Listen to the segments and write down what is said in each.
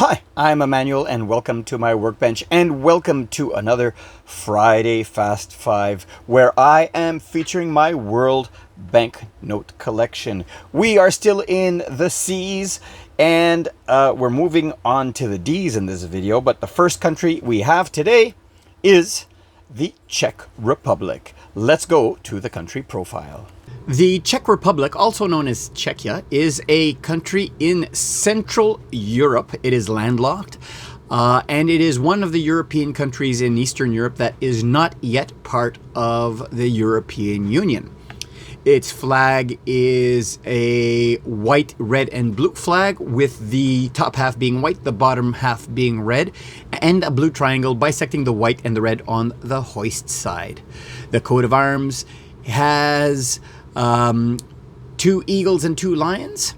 Hi, I'm Emmanuel and welcome to my workbench and welcome to another Friday Fast 5 where I am featuring my world banknote collection. We are still in the C's and we're moving on to the D's in this video, but the first country we have today is the Czech Republic. Let's go to the country profile. The Czech Republic, also known as Czechia, is a country in Central Europe. It is landlocked, and it is one of the European countries in Eastern Europe that is not yet part of the European Union. Its flag is a white, red, and blue flag, with the top half being white, the bottom half being red, and a blue triangle bisecting the white and the red on the hoist side. The coat of arms has 2 eagles and 2 lions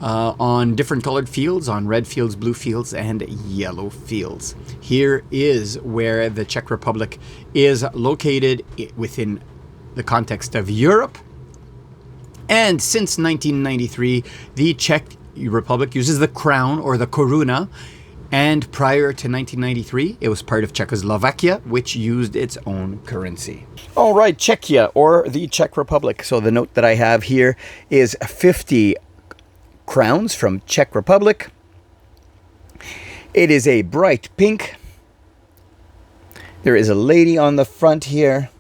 on different colored fields, on red fields, blue fields, and yellow fields. Here is where the Czech Republic is located within the context of Europe. And since 1993, the Czech Republic uses the crown, or the koruna, and prior to 1993, it was part of Czechoslovakia, which used its own currency. All right, Czechia, or the Czech Republic. So the note that I have here is 50 crowns from Czech Republic. It is a bright pink. There is a lady on the front here.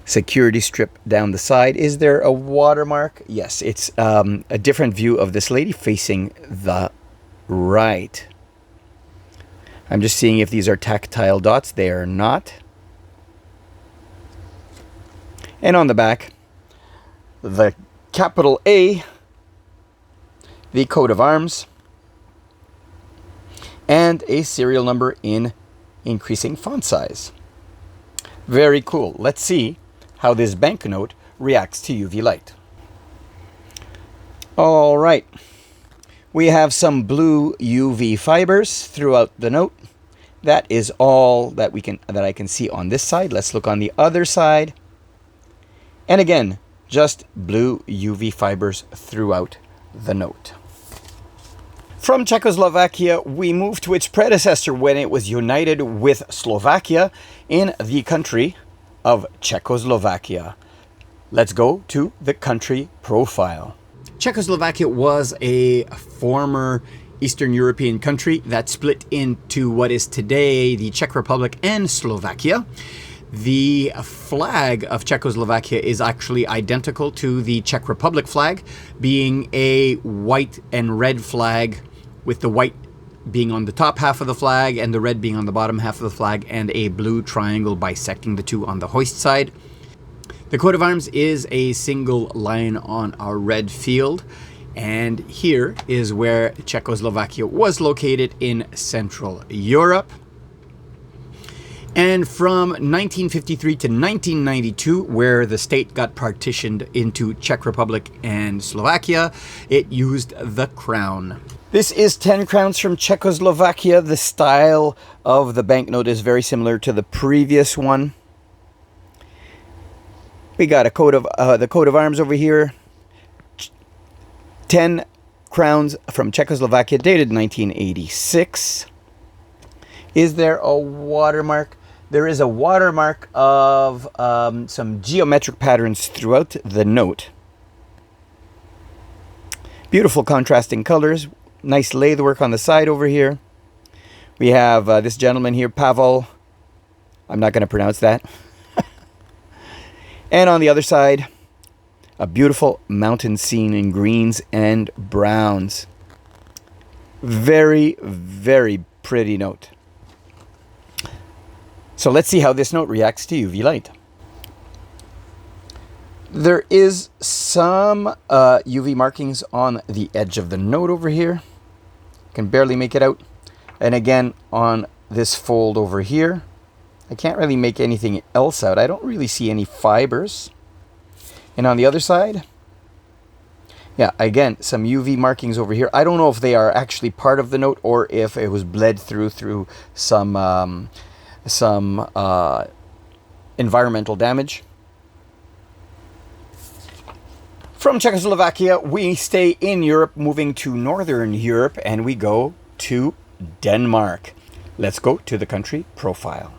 Security strip down the side. Is there a watermark? Yes, it's a different view of this lady facing the right. I'm just seeing if these are tactile dots. They are not. And on the back, the capital A, the coat of arms, and a serial number in increasing font size. Very cool. Let's see how this banknote reacts to UV light. All right, we have some blue UV fibers throughout the note. That is all that I can see on this side. Let's look on the other side. And again, just blue UV fibers throughout the note. From Czechoslovakia, we move to its predecessor when it was united with Slovakia in the country of Czechoslovakia. Let's go to the country profile. Czechoslovakia was a former Eastern European country that split into what is today the Czech Republic and Slovakia. The flag of Czechoslovakia is actually identical to the Czech Republic flag, being a white and red flag, with the white being on the top half of the flag and the red being on the bottom half of the flag, and a blue triangle bisecting the two on the hoist side. The coat of arms is a single line on a red field, and here is where Czechoslovakia was located in Central Europe. And from 1953 to 1992, where the state got partitioned into Czech Republic and Slovakia, it used the crown. This is 10 crowns from Czechoslovakia. The style of the banknote is very similar to the previous one. We got a the coat of arms over here. 10 crowns from Czechoslovakia, dated 1986. Is there a watermark? There is a watermark of some geometric patterns throughout the note. Beautiful contrasting colors. Nice lathe work on the side over here. We have this gentleman here, Pavel. I'm not going to pronounce that. And on the other side, a beautiful mountain scene in greens and browns. Very, very pretty note. So let's see how this note reacts to UV light. There is some UV markings on the edge of the note over here. Can barely make it out. And again, on this fold over here, I can't really make anything else out. I don't really see any fibers. And on the other side, yeah, again, some UV markings over here. I don't know if they are actually part of the note or if it was bled through some environmental damage. From Czechoslovakia, we stay in Europe, moving to Northern Europe, and we go to Denmark. Let's go to the country profile.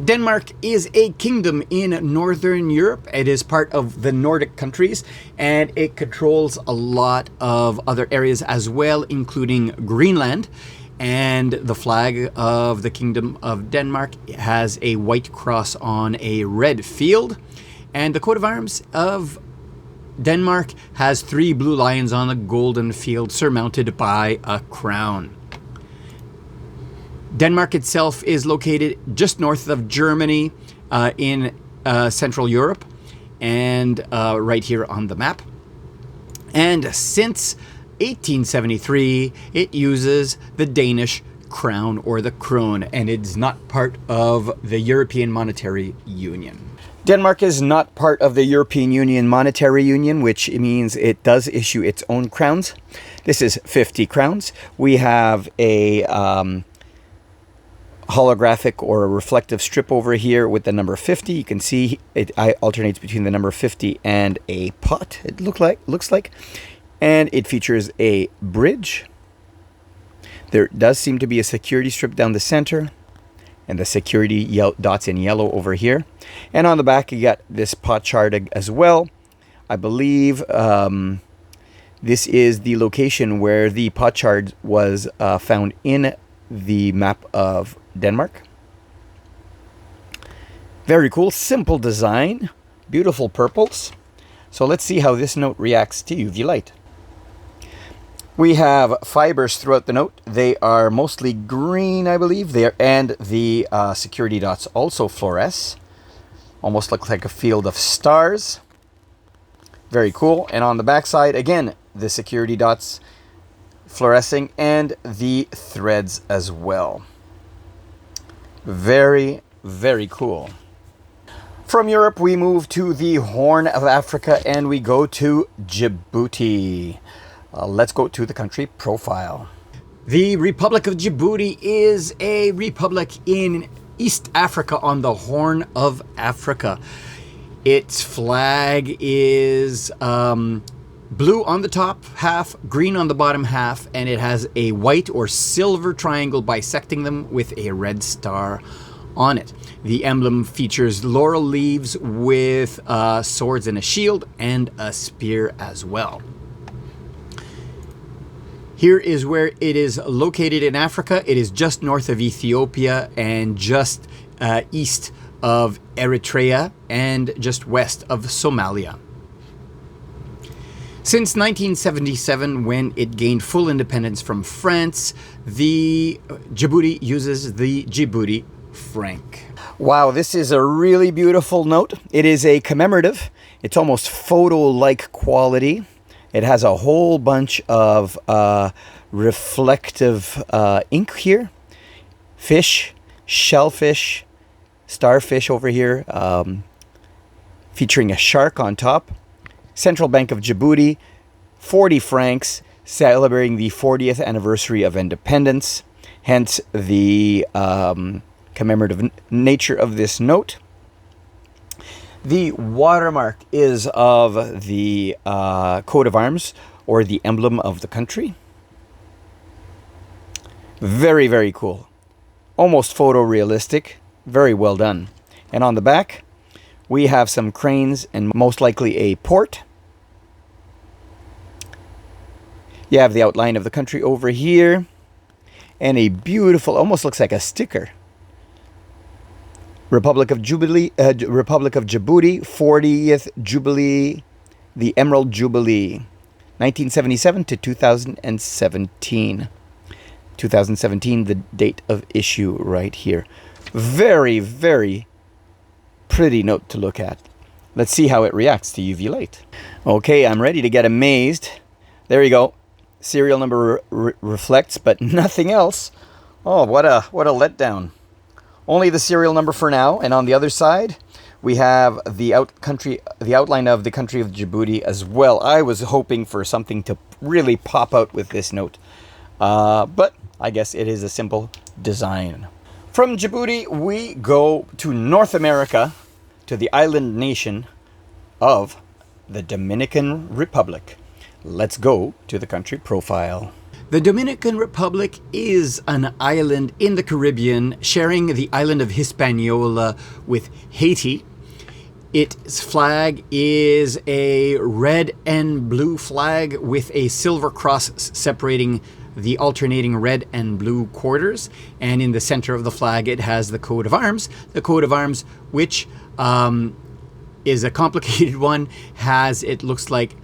Denmark is a kingdom in Northern Europe. It is part of the Nordic countries, and it controls a lot of other areas as well, including Greenland. And the flag of the Kingdom of Denmark has a white cross on a red field. And the coat of arms of Denmark has 3 blue lions on a golden field surmounted by a crown. Denmark itself is located just north of Germany in Central Europe and right here on the map. And since 1873, it uses the Danish crown or the krone, and it's not part of the European Monetary Union. Denmark is not part of the European Union Monetary Union, which means it does issue its own crowns. This is 50 crowns. We have a holographic or a reflective strip over here with the number 50. You can see it alternates between the number 50 and a pot, it looks like. And it features a bridge. There does seem to be a security strip down the center, and the security dots in yellow over here. And on the back, you got this pot chart as well. I believe this is the location where the pot chart was found in the map of Denmark. Very cool, simple design, beautiful purples. So let's see how this note reacts to UV light. We have fibers throughout the note. They are mostly green, I believe. And the security dots also fluoresce. Almost look like a field of stars. Very cool. And on the back side, again, the security dots fluorescing and the threads as well. Very, very cool. From Europe, we move to the Horn of Africa and we go to Djibouti. Let's go to the country profile. The Republic of Djibouti is a republic in East Africa on the Horn of Africa. Its flag is blue on the top half, green on the bottom half, and it has a white or silver triangle bisecting them with a red star on it. The emblem features laurel leaves with swords and a shield and a spear as well. Here is where it is located in Africa. It is just north of Ethiopia and just east of Eritrea and just west of Somalia. Since 1977, when it gained full independence from France, the Djibouti uses the Djibouti franc. Wow, this is a really beautiful note. It is a commemorative. It's almost photo-like quality. It has a whole bunch of reflective ink here. Fish, shellfish, starfish over here, featuring a shark on top. Central Bank of Djibouti, 40 francs, celebrating the 40th anniversary of independence. Hence the commemorative nature of this note. The watermark is of the coat of arms or the emblem of the country. Very, very cool. Almost photorealistic. Very well done. And on the back, we have some cranes and most likely a port. You have the outline of the country over here. And a beautiful, almost looks like a sticker. Republic of Djibouti, 40th Jubilee, the Emerald Jubilee, 1977 to 2017. 2017, the date of issue right here. Very, very pretty note to look at. Let's see how it reacts to UV light. Okay, I'm ready to get amazed. There you go. Serial number reflects, but nothing else. Oh, what a letdown. Only the serial number for now, and on the other side, we have the outline of the country of Djibouti as well. I was hoping for something to really pop out with this note, but I guess it is a simple design. From Djibouti, we go to North America, to the island nation of the Dominican Republic. Let's go to the country profile. The Dominican Republic is an island in the Caribbean, sharing the island of Hispaniola with Haiti. Its flag is a red and blue flag with a silver cross separating the alternating red and blue quarters. And in the center of the flag, it has the coat of arms. The coat of arms, which is a complicated one, has, it looks like,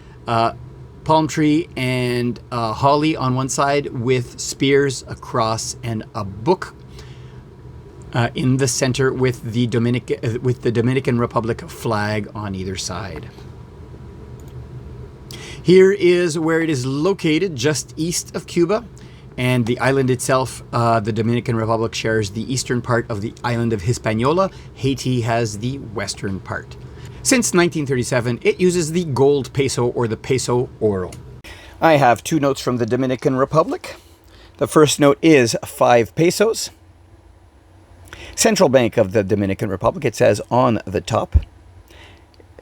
palm tree and holly on one side with spears, a cross, and a book in the center with the Dominican Republic flag on either side. Here is where it is located, just east of Cuba, and the island itself, the Dominican Republic shares the eastern part of the island of Hispaniola. Haiti has the western part. Since 1937, it uses the gold peso or the peso oro. I have two notes from the Dominican Republic. The first note is 5 pesos. Central Bank of the Dominican Republic, it says on the top.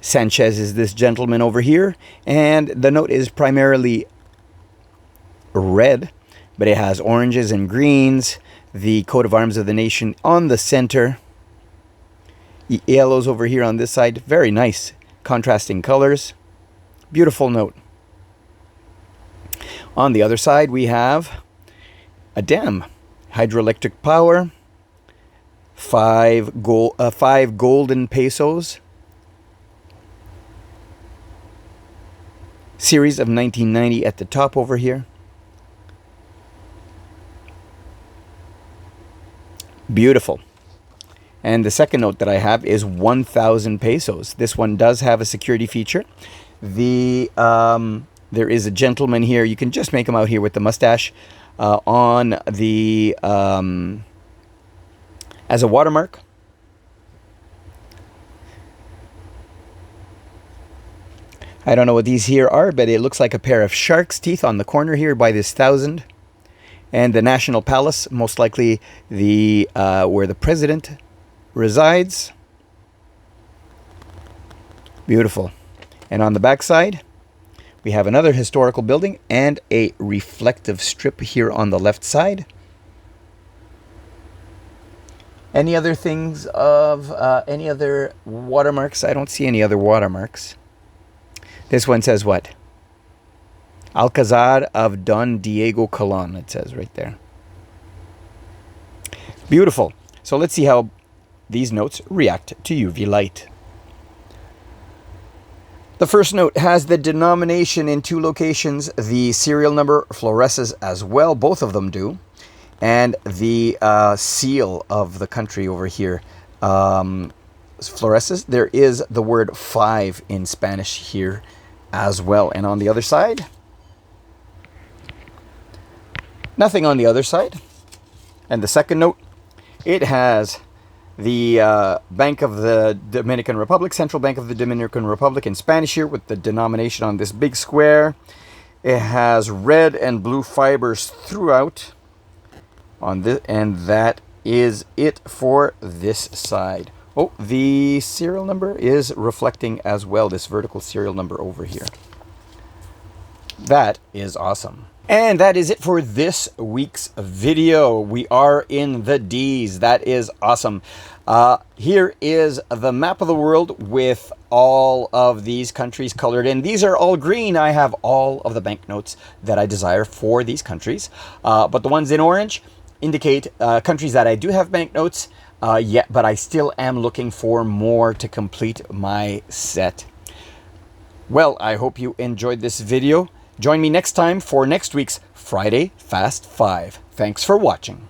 Sanchez is this gentleman over here, and the note is primarily red, but it has oranges and greens, the coat of arms of the nation on the center, yellows over here on this side. Very nice contrasting colors. Beautiful note. On the other side we have a dam, hydroelectric power, 5 golden pesos, series of 1990 at the top over here. Beautiful. And the second note that I have is 1,000 pesos. This one does have a security feature. There is a gentleman here. You can just make him out here with the mustache on the as a watermark. I don't know what these here are, but it looks like a pair of shark's teeth on the corner here by this 1,000. And the National Palace, most likely the where the president resides. Beautiful. And on the back side, we have another historical building and a reflective strip here on the left side. Any other things of any other watermarks? I don't see any other watermarks. This one says what? Alcazar of Don Diego Colon, it says right there. Beautiful. So let's see how these notes react to UV light. The first note has the denomination in 2 locations. The serial number fluoresces as well. Both of them do. And the seal of the country over here fluoresces. There is the word 5 in Spanish here as well. And on the other side, nothing on the other side. And the second note, it has the Bank of the Dominican Republic, Central Bank of the Dominican Republic in Spanish here with the denomination on this big square. It has red and blue fibers throughout on this, and that is it for this side. Oh, the serial number is reflecting as well, this vertical serial number over here. That is awesome. And that is it for this week's video. We are in the D's. That is awesome. Here is the map of the world with all of these countries colored in. These are all green. I have all of the banknotes that I desire for these countries. But the ones in orange indicate countries that I do have banknotes yet, but I still am looking for more to complete my set. Well, I hope you enjoyed this video. Join me next time for next week's Friday Fast 5. Thanks for watching.